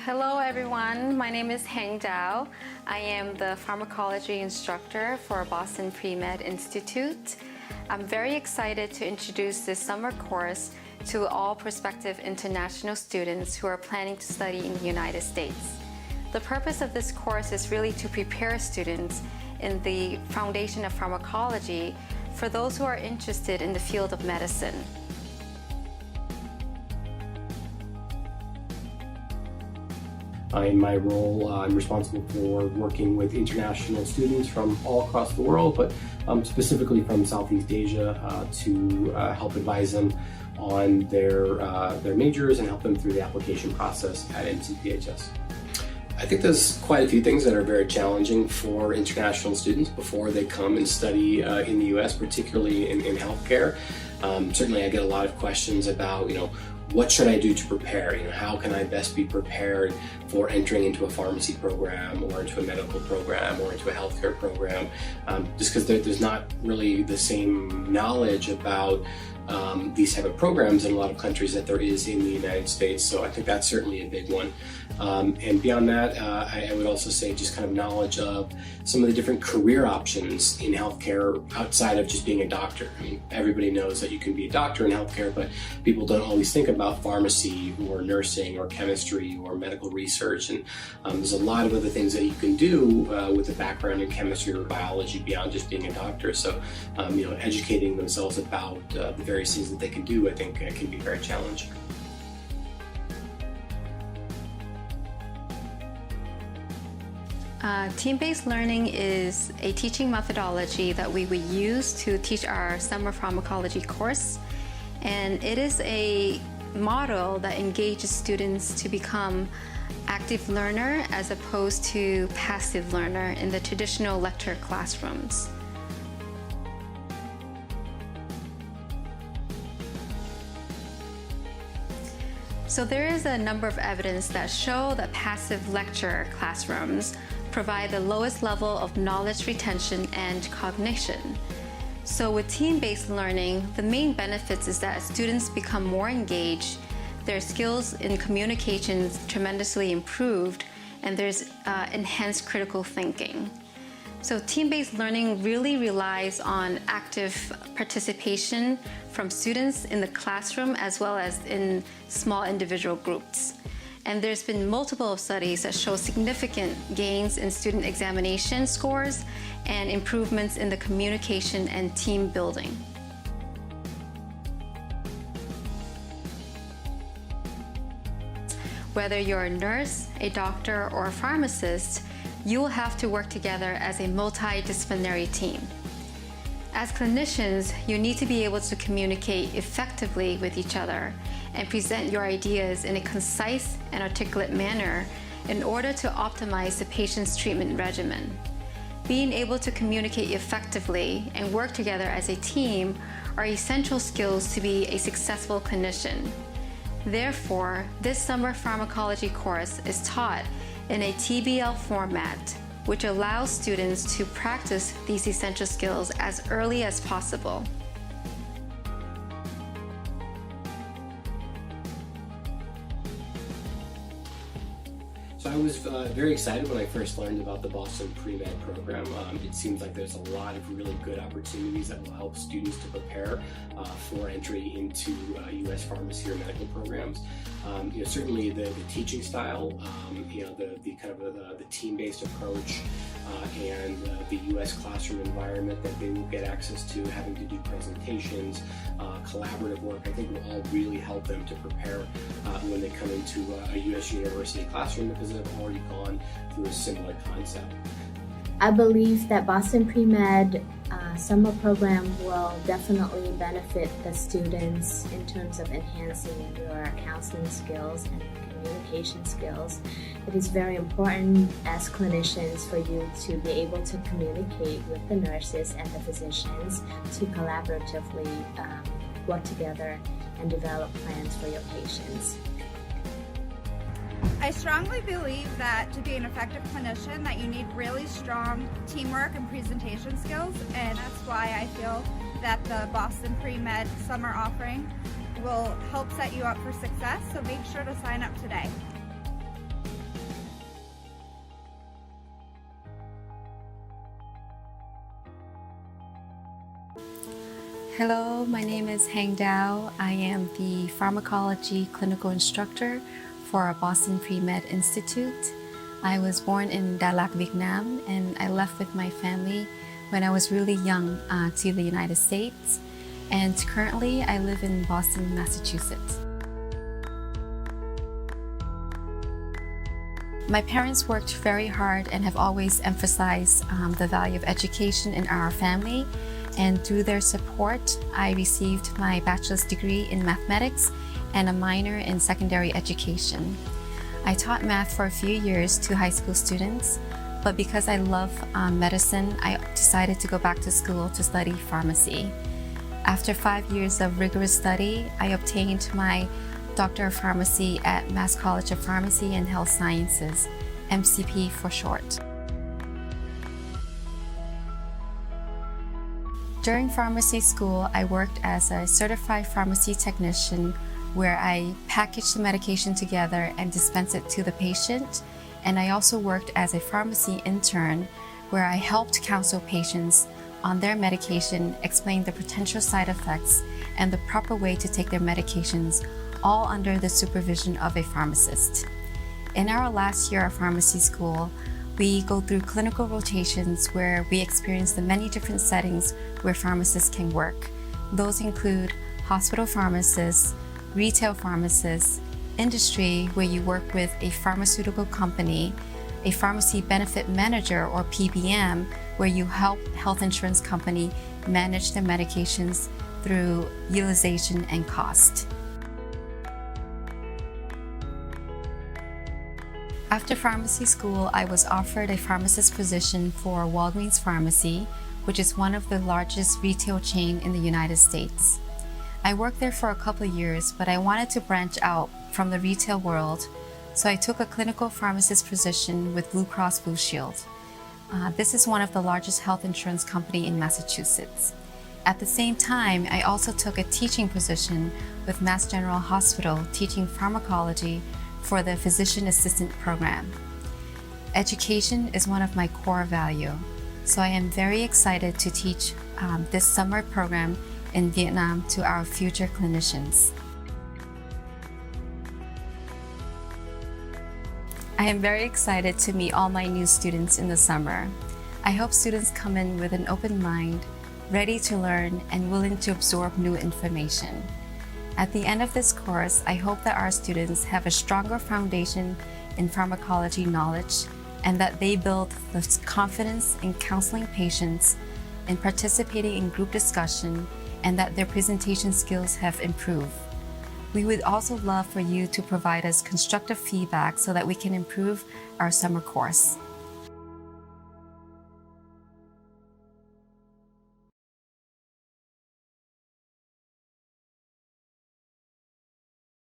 Hello everyone, my name is Heng Zhao. I am the pharmacology instructor for Boston Pre-Med Institute. I'm very excited to introduce this summer course to all prospective international students who are planning to study in the United States. The purpose of this course is really to prepare students in the foundation of pharmacology for those who are interested in the field of medicine. In my role, I'm responsible for working with international students from all across the world, but specifically from Southeast Asia, to help advise them on their majors and help them through the application process at NCPHS. I think there's quite a few things that are very challenging for international students before they come and study in the U.S., particularly in healthcare. Certainly I get a lot of questions about, what should I do to prepare? How can I best be prepared for entering into a pharmacy program or into a medical program or into a healthcare program? Just because there's not really the same knowledge about these type of programs in a lot of countries that there is in the United States. So I think that's certainly a big one. And beyond that, I would also say just kind of knowledge of some of the different career options in healthcare outside of just being a doctor. I mean, everybody knows that you can be a doctor in healthcare, but people don't always think about pharmacy or nursing or chemistry or medical research. And there's a lot of other things that you can do with a background in chemistry or biology beyond just being a doctor. So, educating themselves about the various things that they can do, I think can be very challenging. Team-based learning is a teaching methodology that we would use to teach our summer pharmacology course. And it is a model that engages students to become active learner as opposed to passive learner in the traditional lecture classrooms. So there is a number of evidence that show that passive lecture classrooms provide the lowest level of knowledge retention and cognition. So with team-based learning, the main benefits is that students become more engaged, their skills in communication is tremendously improved, and there's enhanced critical thinking. So team-based learning really relies on active participation from students in the classroom as well as in small individual groups. And there's been multiple studies that show significant gains in student examination scores and improvements in the communication and team building. Whether you're a nurse, a doctor, or a pharmacist, you will have to work together as a multidisciplinary team. As clinicians, you need to be able to communicate effectively with each other and present your ideas in a concise and articulate manner in order to optimize the patient's treatment regimen. Being able to communicate effectively and work together as a team are essential skills to be a successful clinician. Therefore, this summer pharmacology course is taught in a TBL format, which allows students to practice these essential skills as early as possible. So I was very excited when I first learned about the Boston Pre-Med program. It seems like there's a lot of really good opportunities that will help students to prepare for entry into U.S. pharmacy or medical programs. Certainly the teaching style, the kind of the team-based approach, and the U.S. classroom environment that they will get access to, having to do presentations, collaborative work, I think will all really help them to prepare when they come into a U.S. university classroom because they've already gone through a similar concept. I believe that Boston Pre-Med summer program will definitely benefit the students in terms of enhancing your counseling skills and communication skills. It is very important as clinicians for you to be able to communicate with the nurses and the physicians to collaboratively work together and develop plans for your patients. I strongly believe that to be an effective clinician that you need really strong teamwork and presentation skills, and that's why I feel that the Boston Pre-Med summer offering will help set you up for success, so make sure to sign up today. Hello, my name is Hang Dao. I am the pharmacology clinical instructor for Boston Pre-Med Institute. I was born in Đà Lạt, Vietnam, and I left with my family when I was really young to the United States. And currently, I live in Boston, Massachusetts. My parents worked very hard and have always emphasized the value of education in our family. And through their support, I received my bachelor's degree in mathematics and a minor in secondary education. I taught math for a few years to high school students, but because I love medicine, I decided to go back to school to study pharmacy. After 5 years of rigorous study, I obtained my Doctor of Pharmacy at Mass College of Pharmacy and Health Sciences, MCP for short. During pharmacy school, I worked as a certified pharmacy technician where I packaged the medication together and dispensed it to the patient. And I also worked as a pharmacy intern where I helped counsel patients on their medication, explain the potential side effects and the proper way to take their medications, all under the supervision of a pharmacist. In our last year of pharmacy school, we go through clinical rotations where we experience the many different settings where pharmacists can work. Those include hospital pharmacists, retail pharmacists, industry where you work with a pharmaceutical company, a pharmacy benefit manager or PBM where you help health insurance company manage their medications through utilization and cost. After pharmacy school, I was offered a pharmacist position for Walgreens Pharmacy, which is one of the largest retail chain in the United States. I worked there for a couple of years, but I wanted to branch out from the retail world, so I took a clinical pharmacist position with Blue Cross Blue Shield. This is one of the largest health insurance company in Massachusetts. At the same time, I also took a teaching position with Mass General Hospital, teaching pharmacology for the physician assistant program. Education is one of my core values, so I am very excited to teach this summer program in Vietnam to our future clinicians. I am very excited to meet all my new students in the summer. I hope students come in with an open mind, ready to learn and willing to absorb new information. At the end of this course, I hope that our students have a stronger foundation in pharmacology knowledge and that they build the confidence in counseling patients, in participating in group discussion, and that their presentation skills have improved. We would also love for you to provide us constructive feedback so that we can improve our summer course.